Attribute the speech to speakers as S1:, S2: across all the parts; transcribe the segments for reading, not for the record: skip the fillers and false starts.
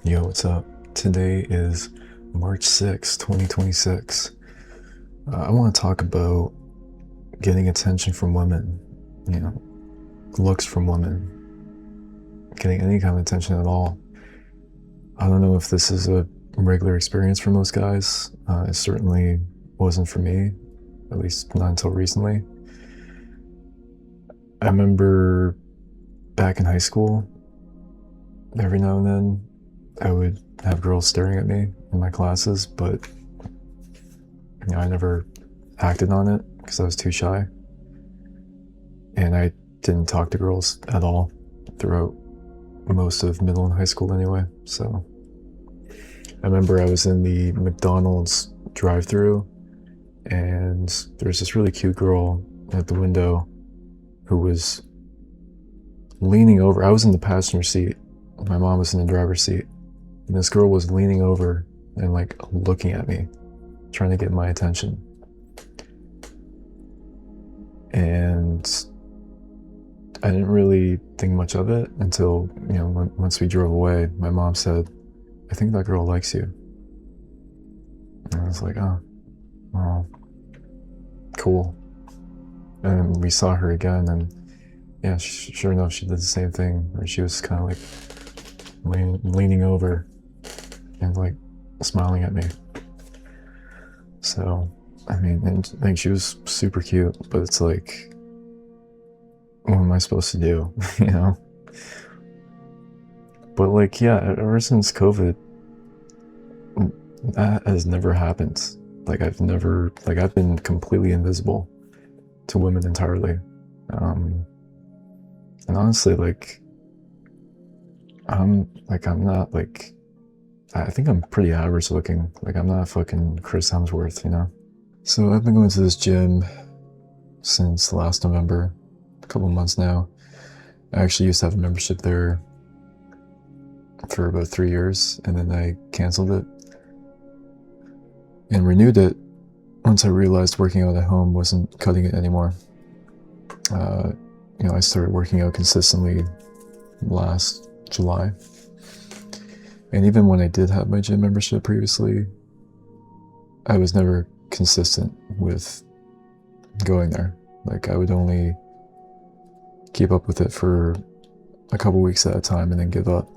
S1: Yo, what's up? Today is March 6th, 2026. I want to talk about getting attention from women, you know, looks from women, getting any kind of attention at all. I don't know if this is a regular experience for most guys. It certainly wasn't for me, at least not until recently. I remember back in high school, every now and then, I would have girls staring at me in my classes, but I never acted on it because I was too shy. And I didn't talk to girls at all throughout most of middle and high school anyway. So I remember I was in the McDonald's drive-through and there's this really cute girl at the window who was leaning over. I was in the passenger seat. My mom was in the driver's seat. And this girl was leaning over and like looking at me, trying to get my attention. And I didn't really think much of it until, once we drove away, my mom said, "I think that girl likes you." And I was like, "Oh, well, cool." And we saw her again, and yeah, sure enough, she did the same thing, where she was kind of like leaning over and like smiling at me. So, I mean, and like she was super cute, but it's like, what am I supposed to do, you know? But like, yeah, ever since COVID, that has never happened. Like I've been completely invisible to women entirely. And honestly, I'm not like, I think I'm pretty average looking. Like I'm not fucking Chris Hemsworth, you know? So I've been going to this gym since last November, a couple months now. I actually used to have a membership there for about 3 years, and then I canceled it and renewed it once I realized working out at home wasn't cutting it anymore. I started working out consistently last July. And even when I did have my gym membership previously, I was never consistent with going there. Like I would only keep up with it for a couple weeks at a time and then give up.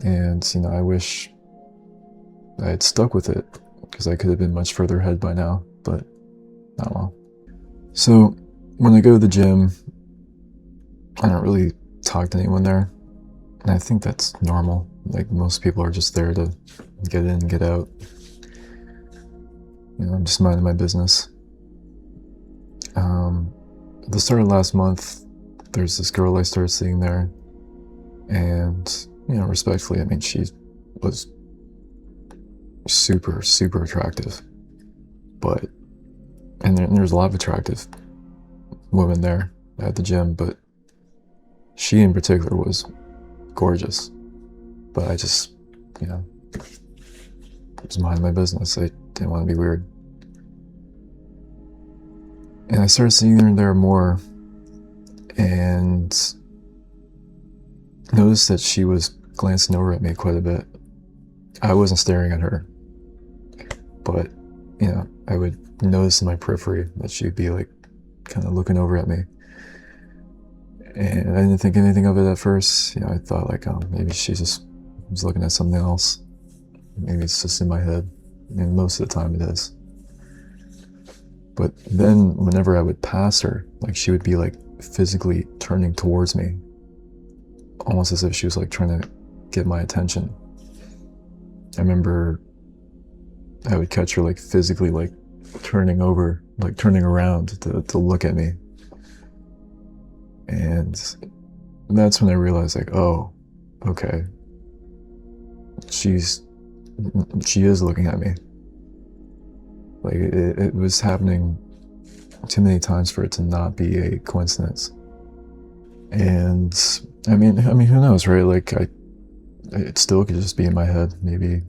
S1: And, I wish I had stuck with it because I could have been much further ahead by now, but not well. So when I go to the gym, I don't really talk to anyone there. And I think that's normal. Like most people are just there to get in and get out. I'm just minding my business. At the start of last month, there's this girl I started seeing there. And, respectfully, I mean, she was super, super attractive. And there's a lot of attractive women there at the gym, but she in particular was gorgeous. But I just, was minding my business. I didn't want to be weird. And I started seeing her there more and noticed that she was glancing over at me quite a bit. I wasn't staring at her, but, I would notice in my periphery that she'd be like kind of looking over at me. And I didn't think anything of it at first. I thought like, oh, maybe she just was looking at something else. Maybe it's just in my head. And most of the time it is. But then whenever I would pass her, like she would be like physically turning towards me, almost as if she was like trying to get my attention. I remember I would catch her like physically like turning over, like turning around to look at me. And that's when I realized like, oh, okay, she is looking at me. Like it was happening too many times for it to not be a coincidence. And I mean, who knows, right? Like it still could just be in my head. Maybe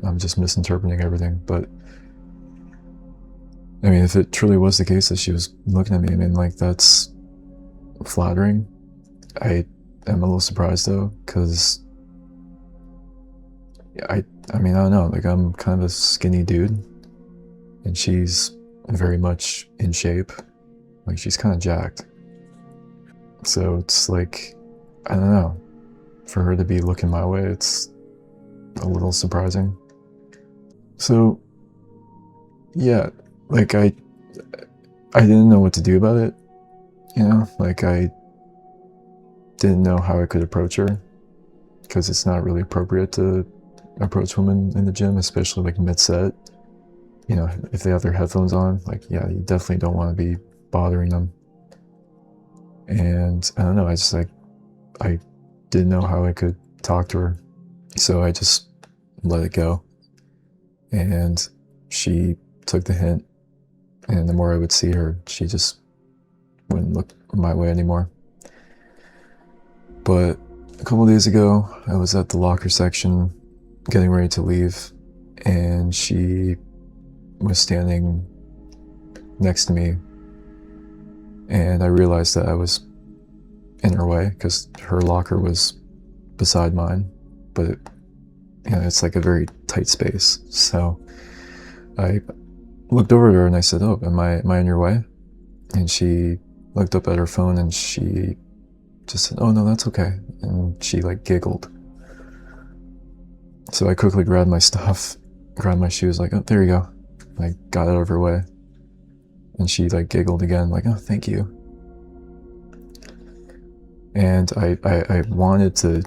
S1: I'm just misinterpreting everything. But I mean, if it truly was the case that she was looking at me, I mean, like that's flattering. I am a little surprised though, because I mean, I don't know, like I'm kind of a skinny dude and she's very much in shape. Like she's kind of jacked. So it's like, I don't know, for her to be looking my way, it's a little surprising. So yeah, like I didn't know what to do about it, you know, like I didn't know how I could approach her because it's not really appropriate to approach women in the gym, especially like mid-set. You know, if they have their headphones on, like, yeah, you definitely don't want to be bothering them. And I don't know, I didn't know how I could talk to her. So I just let it go. And she took the hint. And the more I would see her, she just wouldn't look my way anymore. But a couple days ago, I was at the locker section getting ready to leave, and she was standing next to me, and I realized that I was in her way because her locker was beside mine, but it's like a very tight space. So I looked over at her and I said, "Oh, am I in your way?" And she looked up at her phone and she just said, "Oh no, that's okay." And she like giggled. So I quickly grabbed my stuff, grabbed my shoes, like, "Oh, there you go." I got out of her way. And she like giggled again, like, "Oh, thank you." And I wanted to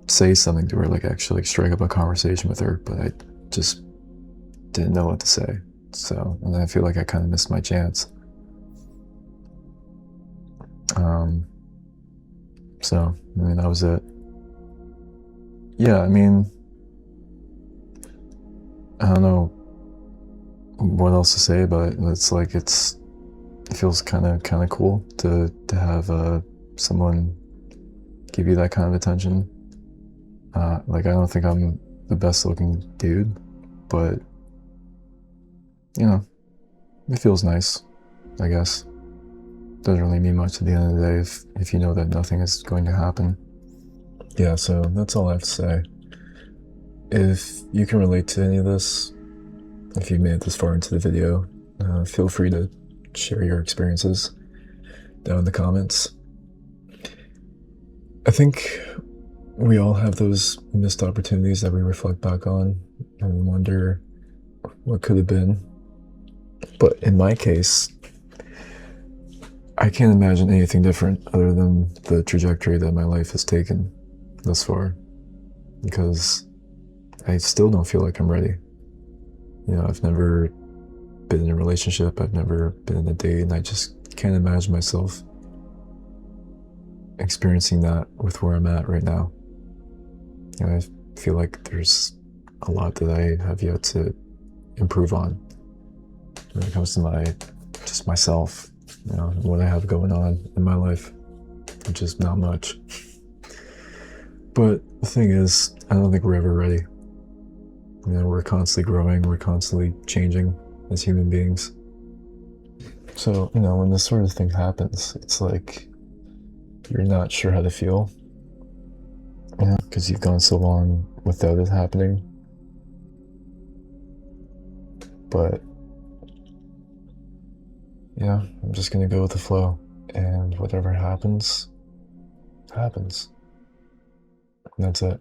S1: say something to her, like actually strike up a conversation with her, but I just didn't know what to say. So, and I feel like I kind of missed my chance. So, I mean, that was it. Yeah, I mean, I don't know what else to say about it. It's like it feels kind of cool to have someone give you that kind of attention. Like I don't think I'm the best looking dude, but it feels nice, I guess. Doesn't really mean much at the end of the day if you know that nothing is going to happen. Yeah, so that's all I have to say. If you can relate to any of this, if you made it this far into the video, feel free to share your experiences down in the comments. I think we all have those missed opportunities that we reflect back on and wonder what could have been. But in my case, I can't imagine anything different other than the trajectory that my life has taken thus far, because I still don't feel like I'm ready. I've never been in a relationship, I've never been in a date, and I just can't imagine myself experiencing that with where I'm at right now. I feel like there's a lot that I have yet to improve on when it comes to myself, what I have going on in my life, which is not much. But the thing is, I don't think we're ever ready. We're constantly growing, we're constantly changing as human beings. So, when this sort of thing happens, it's like you're not sure how to feel, because you've gone so long without it happening. But yeah, I'm just gonna go with the flow, and whatever happens, happens. And that's it.